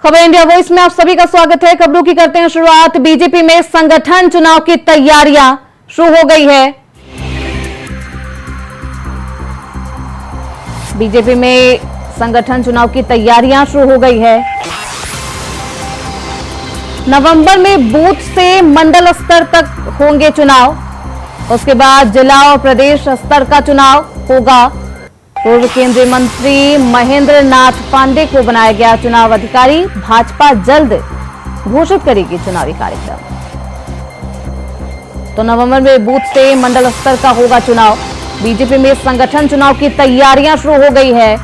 खबर India voice में आप सभी का स्वागत है। खबरों की करते हैं शुरुआत। बीजेपी में संगठन चुनाव की तैयारियां शुरू हो गई है। बीजेपी में संगठन चुनाव की तैयारियां शुरू हो गई है। नवंबर में बूथ से मंडल स्तर तक होंगे चुनाव, उसके बाद जिला और प्रदेश स्तर का चुनाव होगा। पूर्व केंद्रीय मंत्री महेंद्र नाथ पांडे को बनाया गया चुनाव अधिकारी। भाजपा जल्द घोषित करेगी चुनावी कार्यक्रम। तो नवंबर में बूथ से मंडल स्तर का होगा चुनाव। बीजेपी में संगठन चुनाव की तैयारियां शुरू हो गई है।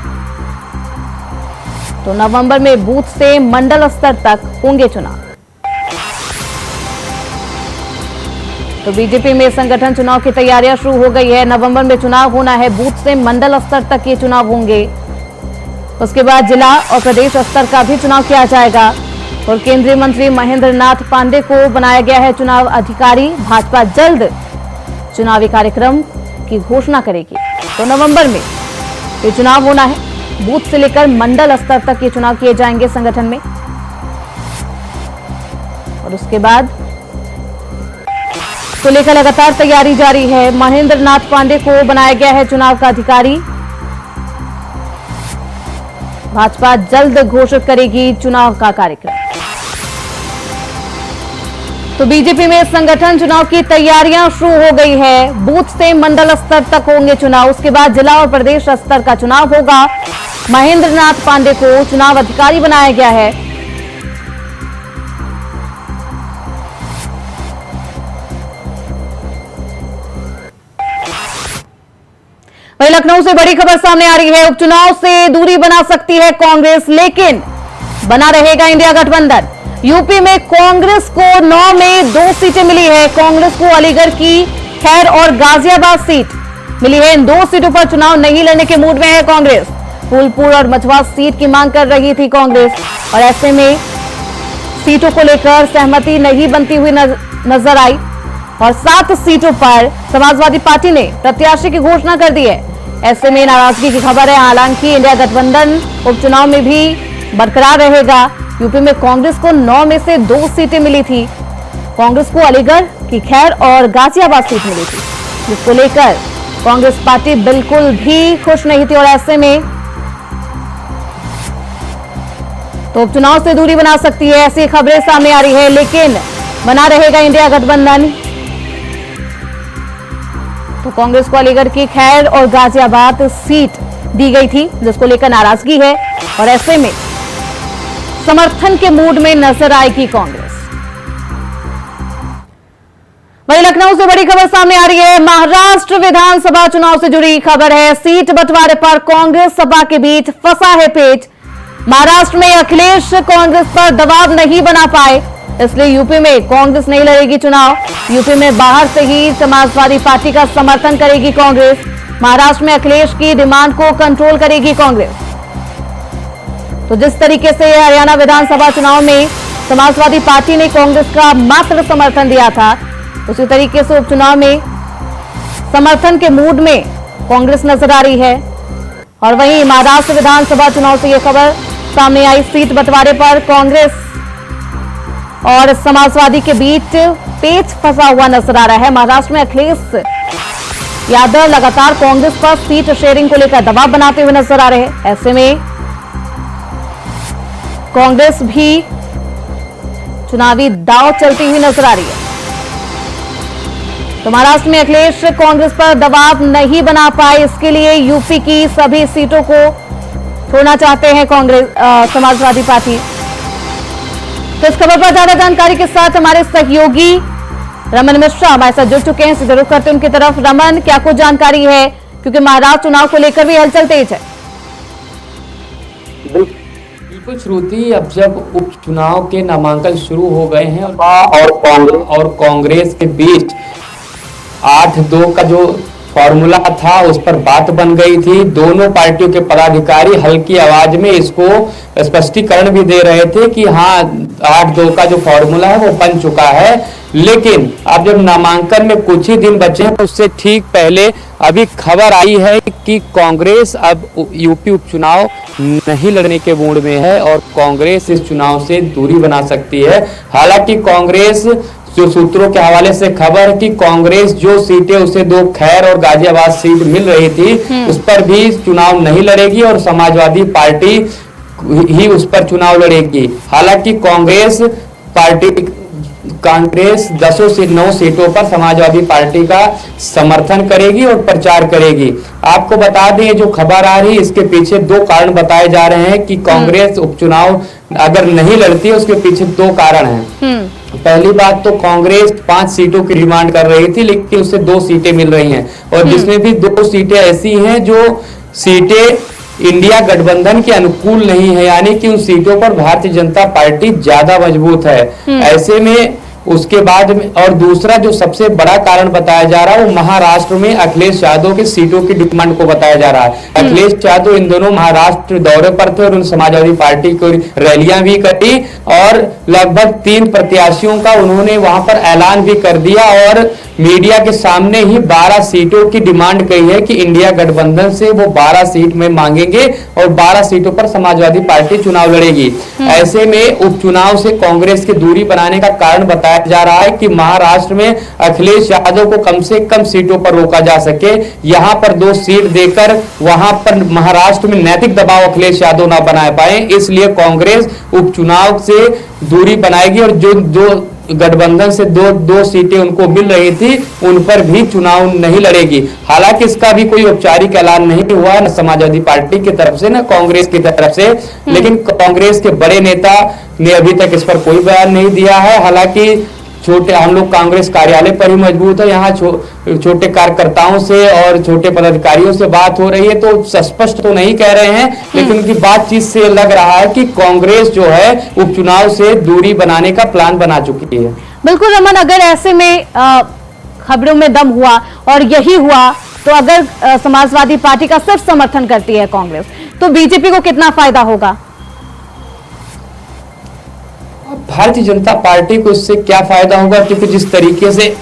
तो नवंबर में बूथ से मंडल स्तर तक होंगे चुनाव। तो बीजेपी में संगठन चुनाव की तैयारियां शुरू हो गई है। नवंबर में चुनाव होना है, बूथ से मंडल स्तर तक ये चुनाव होंगे। उसके बाद जिला और प्रदेश स्तर का भी चुनाव किया जाएगा। और केंद्रीय मंत्री महेंद्र नाथ पांडे को बनाया गया है चुनाव अधिकारी। भाजपा जल्द चुनावी कार्यक्रम की घोषणा करेगी। तो नवंबर में ये चुनाव होना है, बूथ से लेकर मंडल स्तर तक ये चुनाव किए जाएंगे संगठन में। और उसके बाद को लेकर लगातार तैयारी जारी है। महेंद्र नाथ पांडे को बनाया गया है चुनाव का अधिकारी। भाजपा जल्द घोषित करेगी चुनाव का कार्यक्रम। तो बीजेपी में संगठन चुनाव की तैयारियां शुरू हो गई है। बूथ से मंडल स्तर तक होंगे चुनाव, उसके बाद जिला और प्रदेश स्तर का चुनाव होगा। महेंद्र नाथ पांडे को चुनाव अधिकारी बनाया गया है। वहीं लखनऊ से बड़ी खबर सामने आ रही है। उपचुनाव से दूरी बना सकती है कांग्रेस, लेकिन बना रहेगा इंडिया गठबंधन। यूपी में कांग्रेस को 9 में 2 सीटें मिली है। कांग्रेस को अलीगढ़ की खैर और गाजियाबाद सीट मिली है। इन 2 सीटों पर चुनाव नहीं लड़ने के मूड में है कांग्रेस। फूलपुर और मछुआ सीट की मांग कर रही थी कांग्रेस, और ऐसे में सीटों को लेकर सहमति नहीं बनती हुई नजर आई। और 7 सीटों पर समाजवादी पार्टी ने प्रत्याशी की घोषणा कर दी है। ऐसे में नाराजगी की खबर है। हालांकि इंडिया गठबंधन उपचुनाव में भी बरकरार रहेगा। यूपी में कांग्रेस को 9 में से 2 सीटें मिली थी। कांग्रेस को अलीगढ़ की खैर और गाजियाबाद सीट मिली थी, जिसको लेकर कांग्रेस पार्टी बिल्कुल भी खुश नहीं थी। और ऐसे में तो उपचुनाव से दूरी बना सकती है, ऐसी खबरें सामने आ रही है। लेकिन बना रहेगा इंडिया गठबंधन। तो कांग्रेस को अलीगढ़ की खैर और गाजियाबाद सीट दी गई थी, जिसको लेकर नाराजगी है। और ऐसे में समर्थन के मूड में नजर आएगी कांग्रेस। वहीं लखनऊ से बड़ी खबर सामने आ रही है। महाराष्ट्र विधानसभा चुनाव से जुड़ी खबर है। सीट बंटवारे पर कांग्रेस सपा के बीच फंसा है पेच। महाराष्ट्र में अखिलेश कांग्रेस पर दबाव नहीं बना पाए, इसलिए यूपी में कांग्रेस नहीं लड़ेगी चुनाव। यूपी में बाहर से ही समाजवादी पार्टी का समर्थन करेगी कांग्रेस। महाराष्ट्र में अखिलेश की डिमांड को कंट्रोल करेगी कांग्रेस। तो जिस तरीके से हरियाणा विधानसभा चुनाव में समाजवादी पार्टी ने कांग्रेस का मात्र समर्थन दिया था, उसी तरीके से उपचुनाव में समर्थन के मूड में कांग्रेस नजर आ रही है। और वहीं महाराष्ट्र विधानसभा चुनाव से यह खबर सामने आई। सीट बंटवारे पर कांग्रेस और समाजवादी के बीच पेच फंसा हुआ नजर आ रहा है। महाराष्ट्र में अखिलेश यादव लगातार कांग्रेस पर सीट शेयरिंग को लेकर दबाव बनाते हुए नजर आ रहे हैं। ऐसे में कांग्रेस भी चुनावी दांव चलती हुई नजर आ रही है। तो महाराष्ट्र में अखिलेश कांग्रेस पर दबाव नहीं बना पाए, इसके लिए यूपी की सभी सीटों को छोड़ना चाहते हैं कांग्रेस समाजवादी पार्टी। तो इस खबर पर ज्यादा जानकारी के साथ हमारे सहयोगी रमन मिश्रा हमारे साथ जुड़ चुके हैं। सीधे रुख करते हैं उनकी तरफ। रमन, क्या कुछ जानकारी है, क्योंकि महाराष्ट्र चुनाव को लेकर भी हलचल तेज है। बिल्कुल श्रुति, अब जब उपचुनाव के नामांकन शुरू हो गए हैं और कांग्रेस के बीच 8-2 का जो फॉर्मूला था उस पर बात बन गई थी। दोनों पार्टियों के पदाधिकारी हल्की आवाज में इसको स्पष्टीकरण भी दे रहे थे कि हाँ 8-2 का जो फॉर्मूला है वो बन चुका है। लेकिन अब जब नामांकन में कुछ ही दिन बचे हैं उससे ठीक पहले अभी खबर आई है कि कांग्रेस अब यूपी उपचुनाव नहीं लड़ने के मूड में है और कांग्रेस इस चुनाव से दूरी बना सकती है। हालांकि कांग्रेस जो सूत्रों के हवाले से खबर है कि कांग्रेस जो सीटें उसे 2 खैर और गाजियाबाद सीट मिल रही थी उस पर भी चुनाव नहीं लड़ेगी और समाजवादी पार्टी ही उस पर चुनाव लड़ेगी। हालांकि कांग्रेस 10 से 9 सीटों पर समाजवादी पार्टी का समर्थन करेगी और प्रचार करेगी। आपको बता दें जो खबर आ रही है इसके पीछे 2 कारण बताए जा रहे हैं कि कांग्रेस उपचुनाव अगर नहीं लड़ती है उसके पीछे 2 कारण हैं। पहली बात तो कांग्रेस 5 सीटों की डिमांड कर रही थी लेकिन उससे 2 सीटें मिल रही हैं और जिसमें भी 2 सीटें ऐसी हैं जो सीटें इंडिया गठबंधन के अनुकूल नहीं है, यानी कि उन सीटों पर भारतीय जनता पार्टी ज्यादा मजबूत है। ऐसे में उसके बाद में और दूसरा जो सबसे बड़ा कारण बताया जा रहा है वो महाराष्ट्र में अखिलेश यादव की सीटों की डिमांड को बताया जा रहा है। अखिलेश यादव इन दोनों महाराष्ट्र दौरे पर थे और उन समाजवादी पार्टी को रैलियां भी करी और लगभग 3 प्रत्याशियों का उन्होंने वहां पर ऐलान भी कर दिया और मीडिया के सामने ही 12 सीटों की डिमांड कही है कि इंडिया गठबंधन से वो 12 सीट में मांगेंगे और 12 सीटों पर समाजवादी पार्टी चुनाव लड़ेगी। ऐसे में उपचुनाव से कांग्रेस की दूरी बनाने का कारण बताया जा रहा है कि महाराष्ट्र में अखिलेश यादव को कम से कम सीटों पर रोका जा सके। यहां पर 2 सीट देकर वहां पर महाराष्ट्र में नैतिक दबाव अखिलेश यादव ना बना पाए, इसलिए कांग्रेस उपचुनाव से दूरी बनाएगी और जो गठबंधन से 2 सीटें उनको मिल रही थी उन पर भी चुनाव नहीं लड़ेगी। हालांकि इसका भी कोई औपचारिक ऐलान नहीं हुआ न समाजवादी पार्टी की तरफ से न कांग्रेस की तरफ से, लेकिन कांग्रेस के बड़े नेता ने अभी तक इस पर कोई बयान नहीं दिया है। हालांकि हम लोग कांग्रेस कार्यालय पर ही मजबूत है, यहाँ छोटे कार्यकर्ताओं से और छोटे पदाधिकारियों से बात हो रही है तो स्पष्ट तो नहीं कह रहे हैं, लेकिन उनकी बातचीत से लग रहा है कि कांग्रेस जो है उपचुनाव से दूरी बनाने का प्लान बना चुकी है। बिल्कुल रमन, अगर ऐसे में खबरों में दम हुआ और यही हुआ तो अगर समाजवादी पार्टी का सिर्फ समर्थन करती है कांग्रेस तो बीजेपी को कितना फायदा होगा? भारतीय जनता पार्टी को इससे क्या फायदा होगा, क्योंकि जिस तरीके से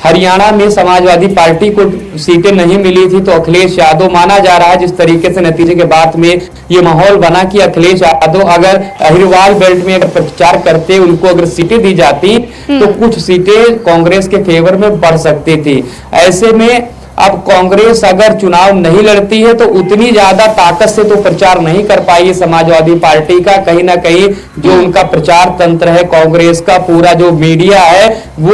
हरियाणा में समाजवादी पार्टी को सीटें नहीं मिली थी तो अखिलेश यादव माना जा रहा है, जिस तरीके से नतीजे के बाद में ये माहौल बना कि अखिलेश यादव अगर अहिरवाल बेल्ट में अगर प्रचार करते उनको अगर सीटें दी जाती तो कुछ सीटें कांग्रेस के फेवर में बढ़ सकती थी। ऐसे में अब कांग्रेस अगर चुनाव नहीं लड़ती है तो उतनी ज्यादा ताकत से तो प्रचार नहीं कर पाएगी समाजवादी पार्टी का। कहीं ना कहीं जो उनका प्रचार तंत्र है कांग्रेस का, पूरा जो मीडिया है वो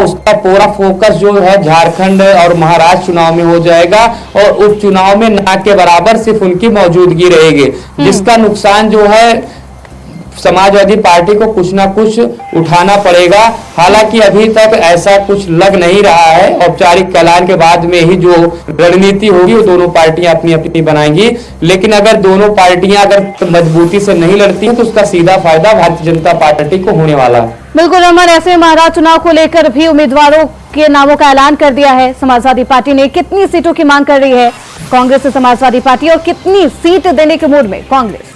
उसका पूरा फोकस जो है झारखंड और महाराष्ट्र चुनाव में हो जाएगा और उपचुनाव में ना के बराबर सिर्फ उनकी मौजूदगी रहेगी, जिसका नुकसान जो है समाजवादी पार्टी को कुछ ना कुछ उठाना पड़ेगा। हालांकि अभी तक ऐसा कुछ लग नहीं रहा है, औपचारिक ऐलान के बाद में ही जो रणनीति होगी वो दोनों पार्टियां अपनी अपनी बनाएंगी, लेकिन अगर दोनों पार्टियां अगर मजबूती से नहीं लड़ती हैं तो उसका सीधा फायदा भारतीय जनता पार्टी को होने वाला है। बिल्कुल रमन, ऐसे महाराष्ट्र चुनाव को लेकर भी उम्मीदवारों के नामों का ऐलान कर दिया है समाजवादी पार्टी ने। कितनी सीटों की मांग कर रही है कांग्रेस से समाजवादी पार्टी और कितनी सीट देने के मूड में कांग्रेस?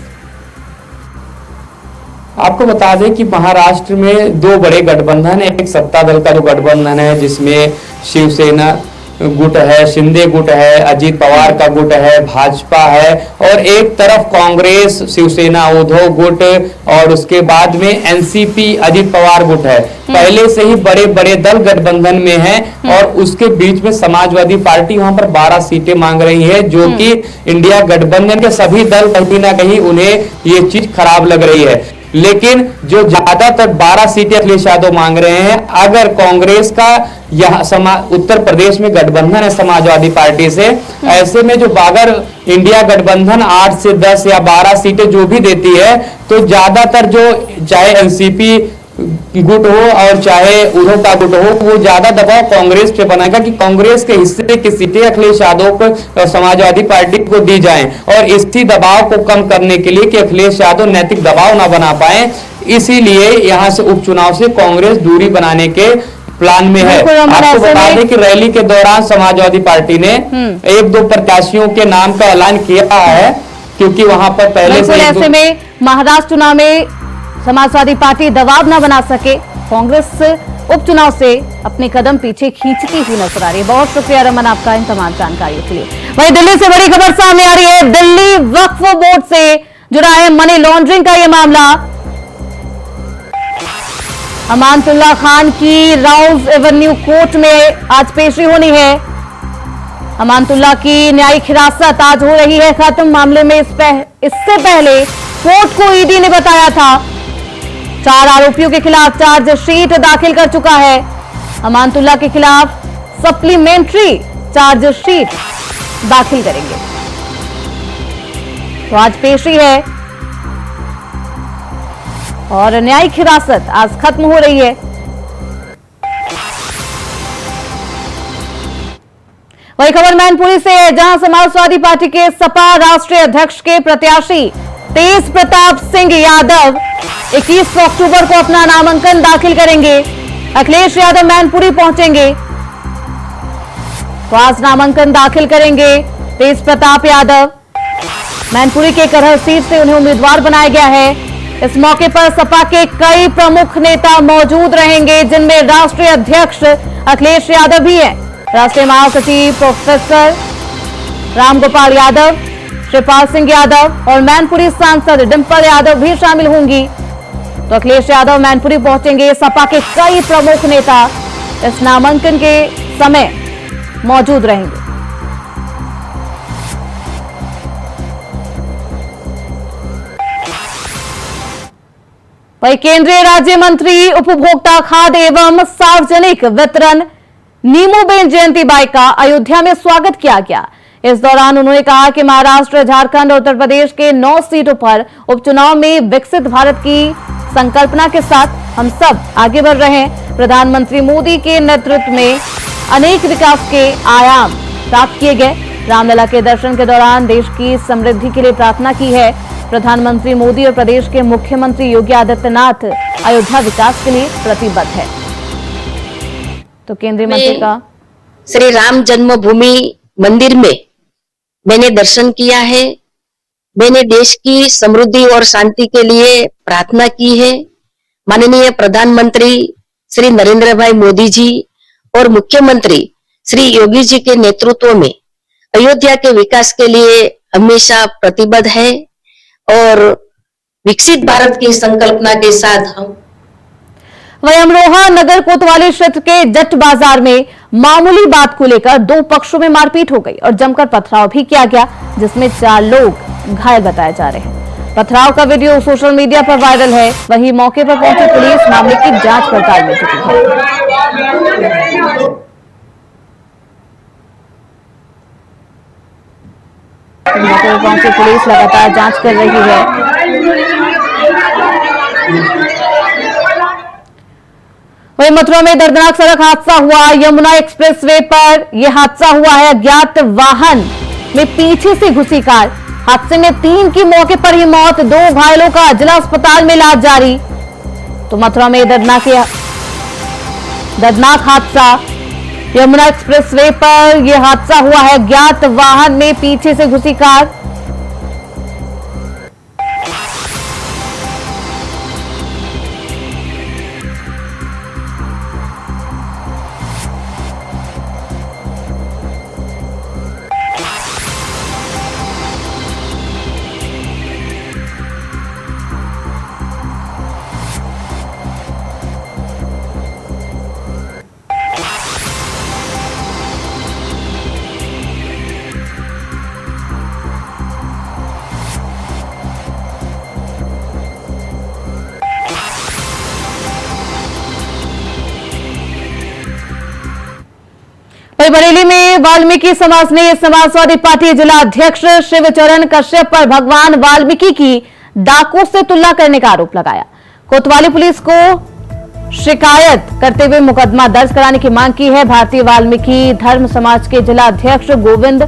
आपको बता दें कि महाराष्ट्र में 2 बड़े गठबंधन है। एक सत्ता दल का जो गठबंधन है जिसमें शिवसेना गुट है, शिंदे गुट है, अजीत पवार का गुट है, भाजपा है और एक तरफ कांग्रेस, शिवसेना, उद्धव गुट और उसके बाद में एनसीपी, अजीत पवार गुट है। पहले से ही बड़े बड़े दल गठबंधन में हैं और उसके बीच में समाजवादी पार्टी वहां पर 12 सीटें मांग रही है, जो कि इंडिया गठबंधन के सभी दल कहीं ना कहीं उन्हें ये चीज खराब लग रही है। लेकिन जो ज्यादातर 12 सीटें अखिलेश यादव मांग रहे हैं, अगर कांग्रेस का यहाँ उत्तर प्रदेश में गठबंधन है समाजवादी पार्टी से, ऐसे में जो अगर इंडिया गठबंधन 8 से 10 या 12 सीटें जो भी देती है तो ज्यादातर जो चाहे एनसीपी गुट हो और चाहे उद्धव का गुट हो वो ज्यादा दबाव कांग्रेस पे बनाएगा कि कांग्रेस के हिस्से की सीटें अखिलेश यादव को समाजवादी पार्टी को दी जाएं और इसी दबाव को कम करने के लिए कि अखिलेश यादव नैतिक दबाव ना बना पाए, इसीलिए यहां से उपचुनाव से कांग्रेस दूरी बनाने के प्लान में है। बिल्कुल, रमन, आपको ऐसे बता में- दें कि रैली के दौरान समाजवादी पार्टी ने 1-2 प्रत्याशियों के नाम का ऐलान किया है, क्योंकि वहां पर पहले बिल्कुल, से ऐसे में महाराष्ट्र चुनाव में समाजवादी पार्टी दबाव न बना सके, कांग्रेस उपचुनाव से अपने कदम पीछे खींचती हुई नजर आ रही है। बहुत शुक्रिया रमन आपका इन तमाम जानकारियों के लिए। वहीं दिल्ली से बड़ी खबर सामने आ रही है। दिल्ली वक्फ बोर्ड से जुड़ा है मनी लॉन्ड्रिंग का यह मामला। अमानतुल्लाह खान की राउज एवेन्यू कोर्ट में आज पेशी होनी है। अमानतुल्लाह की न्यायिक हिरासत आज हो रही है खत्म। मामले में इससे पहले कोर्ट को ईडी ने बताया था 4 आरोपियों के खिलाफ चार्जशीट दाखिल कर चुका है। अमानतुल्लाह के खिलाफ सप्लीमेंट्री चार्जशीट दाखिल करेंगे। तो आज पेशी है और न्यायिक हिरासत आज खत्म हो रही है। वही खबर मैनपुरी से है, जहां समाजवादी पार्टी के सपा राष्ट्रीय अध्यक्ष के प्रत्याशी तेज प्रताप सिंह यादव 21 अक्टूबर को अपना नामांकन दाखिल करेंगे। अखिलेश यादव मैनपुरी पहुंचेंगे तो आज नामांकन दाखिल करेंगे तेज प्रताप यादव। मैनपुरी के करहल सीट से उन्हें उम्मीदवार बनाया गया है। इस मौके पर सपा के कई प्रमुख नेता मौजूद रहेंगे, जिनमें राष्ट्रीय अध्यक्ष अखिलेश यादव भी हैं। राष्ट्रीय महासचिव प्रोफेसर रामगोपाल यादव, शिवपाल सिंह यादव और मैनपुरी सांसद डिंपल यादव भी शामिल होंगी। तो अखिलेश यादव मैनपुरी पहुंचेंगे। सपा के कई प्रमुख नेता इस नामांकन के समय मौजूद रहेंगे। वहीं केंद्रीय राज्य मंत्री उपभोक्ता खाद्य एवं सार्वजनिक वितरण नीमूबेन जयंती बाई का अयोध्या में स्वागत किया गया। इस दौरान उन्होंने कहा कि महाराष्ट्र, झारखंड और उत्तर प्रदेश के 9 सीटों पर उपचुनाव में विकसित भारत की संकल्पना के साथ हम सब आगे बढ़ रहे हैं। प्रधानमंत्री मोदी के नेतृत्व में अनेक विकास के आयाम प्राप्त किए गए। रामलला के दर्शन के दौरान देश की समृद्धि के लिए प्रार्थना की है। प्रधानमंत्री मोदी और प्रदेश के मुख्यमंत्री योगी आदित्यनाथ अयोध्या विकास के लिए प्रतिबद्ध है। तो केंद्रीय मंत्री का श्री राम जन्मभूमि मंदिर में मैंने दर्शन किया है। मैंने देश की समृद्धि और शांति के लिए प्रार्थना की है। माननीय प्रधानमंत्री श्री नरेंद्र भाई मोदी जी और मुख्यमंत्री श्री योगी जी के नेतृत्व में अयोध्या के विकास के लिए हमेशा प्रतिबद्ध है और विकसित भारत की संकल्पना के साथ हम। वहीं अमरोहा नगर कोतवाली क्षेत्र के जट बाजार में मामूली बात को लेकर 2 पक्षों में मारपीट हो गई और जमकर पथराव भी किया गया, जिसमें 4 लोग घायल बताए जा रहे हैं। पथराव का वीडियो सोशल मीडिया पर वायरल है। वहीं मौके पर पहुंची पुलिस मामले की जांच पड़ताल में जुटी है। मौके पर पहुंची पुलिस लगातार जांच कर रही है। वहीं मथुरा में दर्दनाक सड़क हादसा हुआ। यमुना एक्सप्रेसवे पर यह हादसा हुआ है। अज्ञात वाहन में पीछे से घुसी कार। हादसे में 3 की मौके पर ही मौत, 2 घायलों का जिला अस्पताल में इलाज जारी। तो मथुरा में दर्दनाक हादसा, यमुना एक्सप्रेसवे पर यह हादसा हुआ है। अज्ञात वाहन में पीछे से घुसी कार। वहीं बरेली में वाल्मीकि समाज ने समाजवादी पार्टी जिला अध्यक्ष शिवचरण कश्यप पर भगवान वाल्मीकि की डाकों से तुलना करने का आरोप लगाया। कोतवाली पुलिस को शिकायत करते हुए मुकदमा दर्ज कराने की मांग की है। भारतीय वाल्मीकि धर्म समाज के जिला अध्यक्ष गोविंद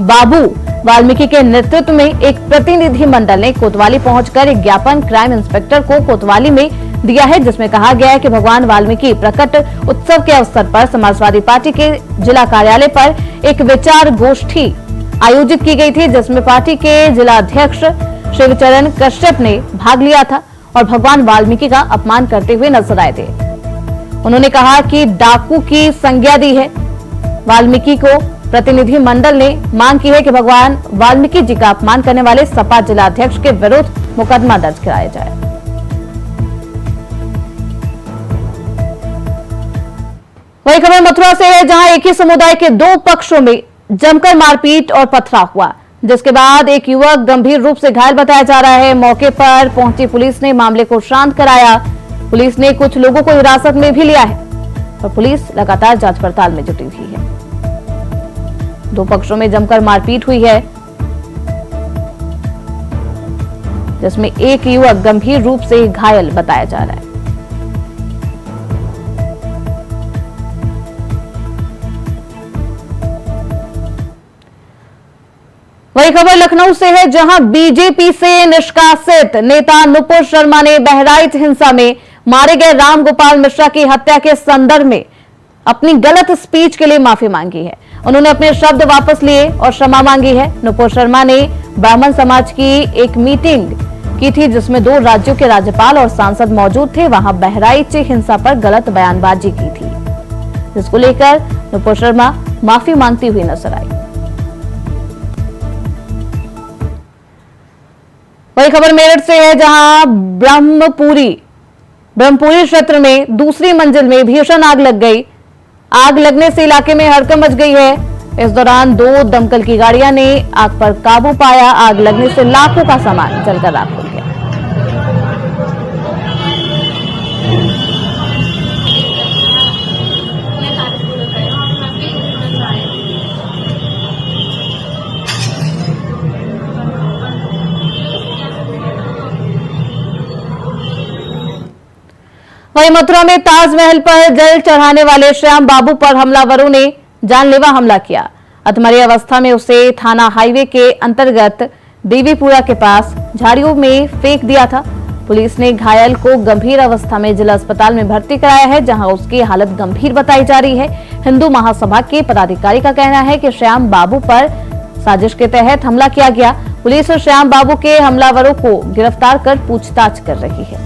बाबू वाल्मीकि के नेतृत्व में एक प्रतिनिधि मंडल ने कोतवाली पहुंचकर एक ज्ञापन क्राइम इंस्पेक्टर को कोतवाली में दिया है, जिसमें कहा गया है कि भगवान वाल्मीकि प्रकट उत्सव के अवसर पर समाजवादी पार्टी के जिला कार्यालय पर एक विचार गोष्ठी आयोजित की गई थी, जिसमें पार्टी के जिला अध्यक्ष शिवचरण कश्यप ने भाग लिया था और भगवान वाल्मीकि का अपमान करते हुए नजर आए थे। उन्होंने कहा कि डाकू की संज्ञा दी है वाल्मीकि को। प्रतिनिधि मंडल ने मांग की है कि भगवान वाल्मीकि जी का अपमान करने वाले सपा जिला अध्यक्ष के विरुद्ध मुकदमा दर्ज कराया जाए। वही खबर मथुरा से है, जहां एक ही समुदाय के दो पक्षों में जमकर मारपीट और पथराव हुआ, जिसके बाद एक युवक गंभीर रूप से घायल बताया जा रहा है। मौके पर पहुंची पुलिस ने मामले को शांत कराया। पुलिस ने कुछ लोगों को हिरासत में भी लिया है और पुलिस लगातार जांच पड़ताल में जुटी हुई है। दो पक्षों में जमकर मारपीट हुई है, जिसमें एक युवक गंभीर रूप से घायल बताया जा रहा है। वही खबर लखनऊ से है, जहां बीजेपी से निष्कासित नेता नुपुर शर्मा ने बहराइच हिंसा में मारे गए राम गोपाल मिश्रा की हत्या के संदर्भ में अपनी गलत स्पीच के लिए माफी मांगी है। उन्होंने अपने शब्द वापस लिए और क्षमा मांगी है। नुपुर शर्मा ने ब्राह्मण समाज की एक मीटिंग की थी, जिसमें 2 राज्यों के राज्यपाल और सांसद मौजूद थे। वहां बहराइच हिंसा पर गलत बयानबाजी की थी, जिसको लेकर नुपुर शर्मा माफी मांगती हुई नजर आई। वही खबर मेरठ से है, जहां ब्रह्मपुरी क्षेत्र में दूसरी मंजिल में भीषण आग लग गई। आग लगने से इलाके में हड़कंप मच गई है। इस दौरान 2 दमकल की गाड़ियां ने आग पर काबू पाया। आग लगने से लाखों का सामान जलकर राख हो गया। वहीं मथुरा में ताजमहल पर जल चढ़ाने वाले श्याम बाबू पर हमलावरों ने जानलेवा हमला किया। अधमरी अवस्था में उसे थाना हाईवे के अंतर्गत देवीपुरा के पास झाड़ियों में फेंक दिया था। पुलिस ने घायल को गंभीर अवस्था में जिला अस्पताल में भर्ती कराया है, जहां उसकी हालत गंभीर बताई जा रही है। हिंदू महासभा के पदाधिकारी का कहना है कि श्याम बाबू पर साजिश के तहत हमला किया गया। पुलिस श्याम बाबू के हमलावरों को गिरफ्तार कर पूछताछ कर रही है।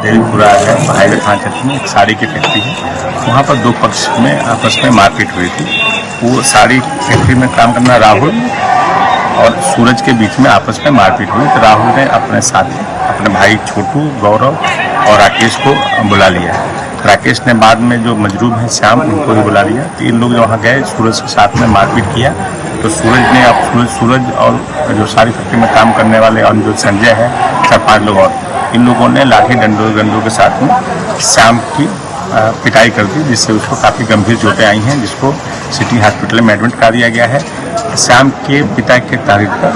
देवीपुरा है, हाईवे थाना क्षेत्र में एक साड़ी की फैक्ट्री है। वहाँ पर 2 पक्ष में आपस में मारपीट हुई थी। वो साड़ी फैक्ट्री में काम करना राहुल और सूरज के बीच में आपस में मारपीट हुई। तो राहुल ने अपने साथी, अपने भाई छोटू, गौरव और राकेश को बुला लिया। राकेश ने बाद में जो मजरूब है श्याम, उनको भी बुला लिया। 3 लोग वहाँ गए, सूरज के साथ में मारपीट किया। तो सूरज ने सूरज और जो साड़ी फैक्ट्री में काम करने वाले और जो संजय है, 4-5 लोग और, इन लोगों ने लाठी डंडों के साथ में श्याम की पिटाई कर दी, जिससे उसको काफ़ी गंभीर चोटें आई हैं, जिसको सिटी हॉस्पिटल में एडमिट करा दिया गया है। श्याम के पिता के तारीख पर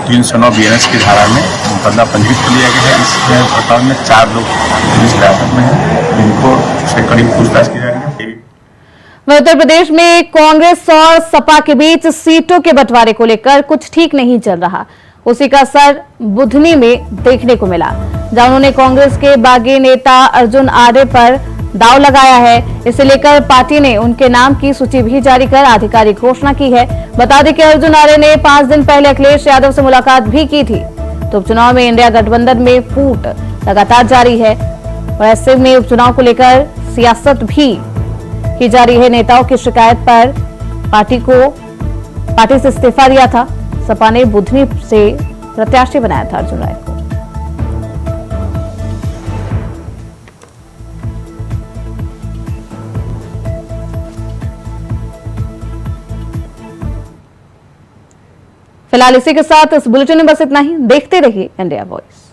309 BNS की धारा में मुकदमा पंजीकृत कर लिया गया है। इस अस्पताल में 4 लोग पुलिस हिरासत में हैं, जिनको से कड़ी पूछताछ की जा रही है। उत्तर प्रदेश में कांग्रेस और सपा के बीच सीटों के बंटवारे को लेकर कुछ ठीक नहीं चल रहा। उसी का असर बुधनी में देखने को मिला, जहां उन्होंने कांग्रेस के बागी नेता अर्जुन आर्य पर दांव लगाया है। इसे लेकर पार्टी ने उनके नाम की सूची भी जारी कर आधिकारिक घोषणा की है। बता दें कि अर्जुन आर्य ने 5 दिन पहले अखिलेश यादव से मुलाकात भी की थी। तो उपचुनाव में इंडिया गठबंधन में फूट लगातार जारी है और ऐसे में उपचुनाव को लेकर सियासत भी की जा रही है। नेताओं की शिकायत पर पार्टी से इस्तीफा दिया था। सपा ने बुधनी से प्रत्याशी बनाया था अर्जुन राय को। फिलहाल इसी के साथ इस बुलेटिन में बस इतना ही। देखते रहिए इंडिया वॉइस।